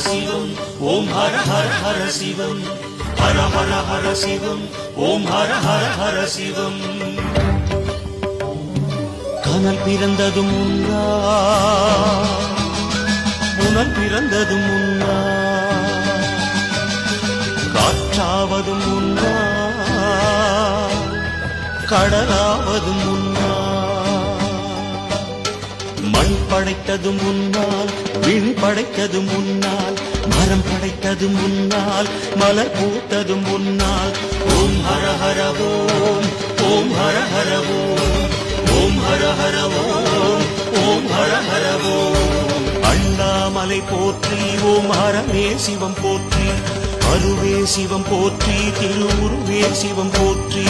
சிவம் ஓம் ஹர ஹர ஹர சிவம் ஹர ஹர ஹர சிவம் ஓம் ஹர ஹர ஹர சிவம் கனல் பிறந்ததும் முன்னா புனல் பிறந்ததும் முன்னா காற்றாவதும் முன்னா கடலாவதும் முன்னா மண் படைத்ததும் முன்னால் விண் படைத்ததும் முன்னால் மரம் படைத்ததும் முன்னால் மலர் பூத்ததும் முன்னால் ஓம் ஹர ஹர ஓம் ஓம் ஹர ஹர ஓம் ஓம் ஹர ஹர ஓம் ஓம் ஹர ஹர ஓம் அண்ணாமலை போற்றி ஓம் ஹரமே சிவம் போற்றி அருவே சிவம் போற்றி திருவுருவே சிவம் போற்றி